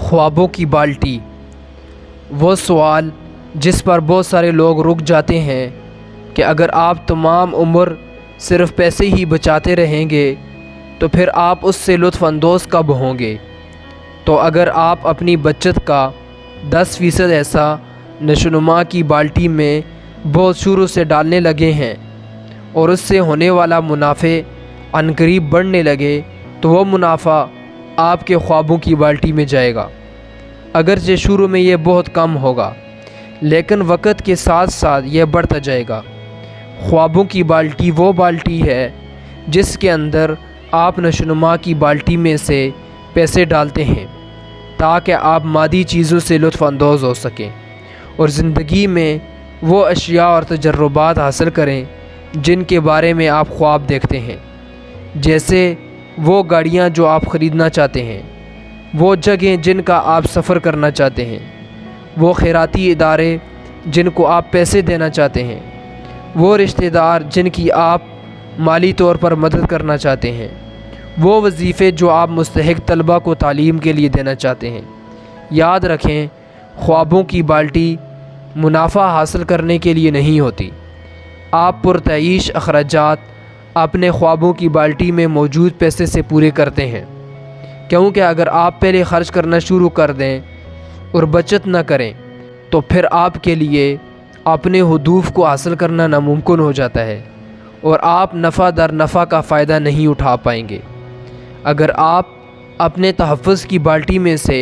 ख्वाबों की बाल्टी। वो सवाल जिस पर बहुत सारे लोग रुक जाते हैं कि अगर आप तमाम उम्र सिर्फ़ पैसे ही बचाते रहेंगे तो फिर आप उससे लुत्फ़ अंदोज़ कब होंगे। तो अगर आप अपनी बचत का 10% ऐसा नशोनुमा की बाल्टी में बहुत शुरू से डालने लगे हैं और उससे होने वाला मुनाफ़े अनकरीब बढ़ने लगे तो वो मुनाफ़ा आपके ख्वाबों की बाल्टी में जाएगा। अगरचे शुरू में ये बहुत कम होगा लेकिन वक़्त के साथ साथ यह बढ़ता जाएगा। ख्वाबों की बाल्टी वो बाल्टी है जिसके अंदर आप नशोनुमा की बाल्टी में से पैसे डालते हैं ताकि आप मादी चीज़ों से लुत्फ़ अंदोज़ हो सकें और ज़िंदगी में वो अशिया और तजर्रुबात हासिल करें जिनके बारे में आप ख्वाब देखते हैं। जैसे वो गाड़ियाँ जो आप ख़रीदना चाहते हैं, वो जगह जिनका आप सफ़र करना चाहते हैं, वो खैराती इदारे जिनको आप पैसे देना चाहते हैं, वो रिश्तेदार जिनकी आप माली तौर पर मदद करना चाहते हैं, वो वजीफ़े जो आप मुस्तहिक तलबा को तालीम के लिए देना चाहते हैं। याद रखें, ख्वाबों की बाल्टी मुनाफ़ा हासिल करने के लिए नहीं होती। आप पुरतईश अखराजात अपने ख्वाबों की बाल्टी में मौजूद पैसे से पूरे करते हैं, क्योंकि अगर आप पहले ख़र्च करना शुरू कर दें और बचत न करें तो फिर आपके लिए अपने हुदूफ़ को हासिल करना नामुमकिन हो जाता है और आप नफ़ा दर नफ़ा का फ़ायदा नहीं उठा पाएंगे। अगर आप अपने तहफ़्फ़ुज़ की बाल्टी में से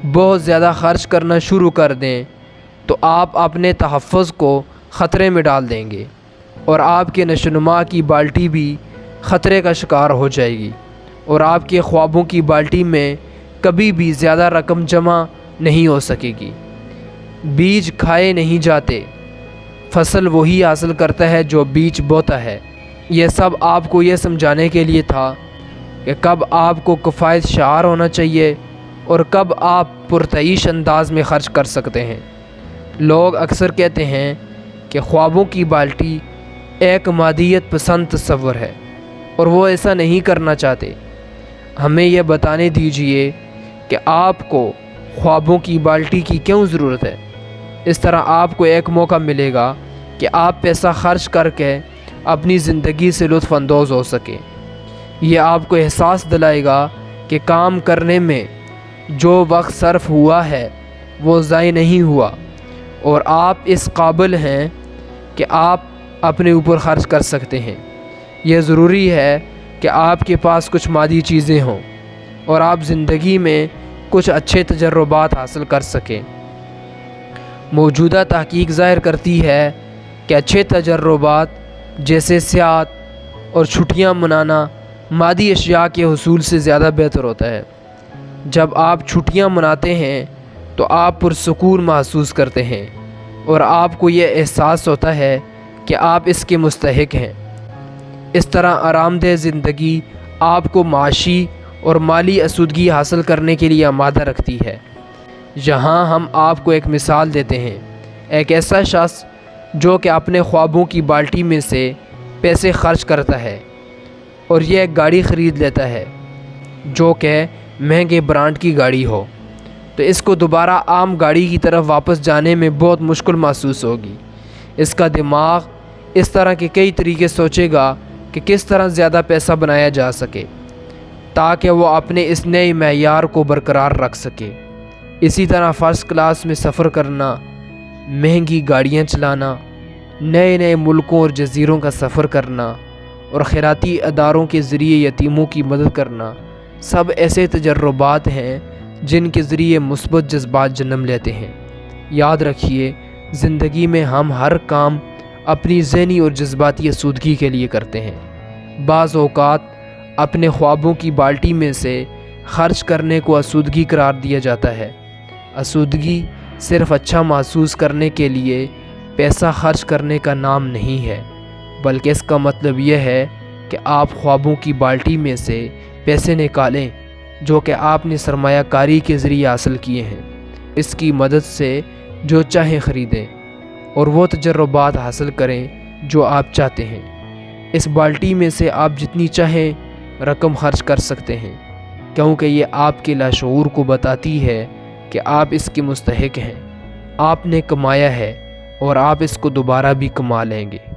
बहुत ज़्यादा ख़र्च करना शुरू कर दें तो आप अपने तहफ़्फ़ुज़ को ख़तरे में डाल देंगे और आपके नशोनुमा की बाल्टी भी ख़तरे का शिकार हो जाएगी और आपके ख्वाबों की बाल्टी में कभी भी ज़्यादा रकम जमा नहीं हो सकेगी। बीज खाए नहीं जाते, फसल वही हासिल करता है जो बीज बोता है। यह सब आपको यह समझाने के लिए था कि कब आपको किफ़ायत शार होना चाहिए और कब आप पुरतईश अंदाज में ख़र्च कर सकते हैं। लोग अक्सर कहते हैं कि ख्वाबों की बाल्टी एक मादियत पसंद तस्वर है और वो ऐसा नहीं करना चाहते। हमें यह बताने दीजिए कि आपको ख्वाबों की बाल्टी की क्यों ज़रूरत है। इस तरह आपको एक मौका मिलेगा कि आप पैसा खर्च करके अपनी ज़िंदगी से लुत्फ़ अंदोज़ हो सकें। यह आपको एहसास दिलाएगा कि काम करने में जो वक्त सर्फ हुआ है वो ज़ाय नहीं हुआ और आप इस काबिल हैं कि आप अपने ऊपर ख़र्च कर सकते हैं। यह ज़रूरी है कि आपके पास कुछ मादी चीज़ें हों और आप ज़िंदगी में कुछ अच्छे तजर्रुबात हासिल कर सकें। मौजूदा तहकीक ज़ाहिर करती है कि अच्छे तजर्रुबात जैसे सियाहत और छुट्टियां मनाना मादी अशिया के हुसूल से ज़्यादा बेहतर होता है। जब आप छुट्टियां मनाते हैं तो आप पुरसुकून महसूस करते हैं और आपको यह एहसास होता है कि आप इसके मुस्तहिक हैं। इस तरह आरामदेह ज़िंदगी आपको माशी और माली आसूदगी हासिल करने के लिए आमादा रखती है। यहाँ हम आपको एक मिसाल देते हैं। एक ऐसा शख्स जो कि अपने ख्वाबों की बाल्टी में से पैसे खर्च करता है और यह एक गाड़ी ख़रीद लेता है जो कि महंगे ब्रांड की गाड़ी हो, तो इसको दोबारा आम गाड़ी की तरफ वापस जाने में बहुत मुश्किल महसूस होगी। इसका दिमाग इस तरह के कई तरीके सोचेगा कि किस तरह ज़्यादा पैसा बनाया जा सके ताकि वो अपने इस नए मेयार को बरकरार रख सके। इसी तरह फ़र्स्ट क्लास में सफ़र करना, महंगी गाड़ियाँ चलाना, नए नए मुल्कों और जज़ीरों का सफ़र करना और खैराती अदारों के ज़रिए यतीमों की मदद करना, सब ऐसे तजर्रुबात हैं जिनके ज़रिए मुस्बत जज्बात जन्म लेते हैं। याद रखिए, ज़िंदगी में हम हर काम अपनी ज़हनी और जज्बाती आसूदगी के लिए करते हैं। बाज़ औक़ात अपने ख्वाबों की बाल्टी में से ख़र्च करने को आसूदगी करार दिया जाता है। आसूदगी सिर्फ़ अच्छा महसूस करने के लिए पैसा खर्च करने का नाम नहीं है, बल्कि इसका मतलब यह है कि आप ख्वाबों की बाल्टी में से पैसे निकालें जो कि आपने सरमायाकारी के ज़रिए हासिल किए हैं। इसकी मदद से जो चाहें ख़रीदें और वो तजर्रुबात हासिल करें जो आप चाहते हैं। इस बाल्टी में से आप जितनी चाहें रकम खर्च कर सकते हैं। کیونکہ یہ آپ کے لاشعور کو بتاتی ہے کہ آپ اس کے مستحق ہیں۔ آپ نے کمایا ہے اور آپ اس کو دوبارہ بھی کما لیں گے۔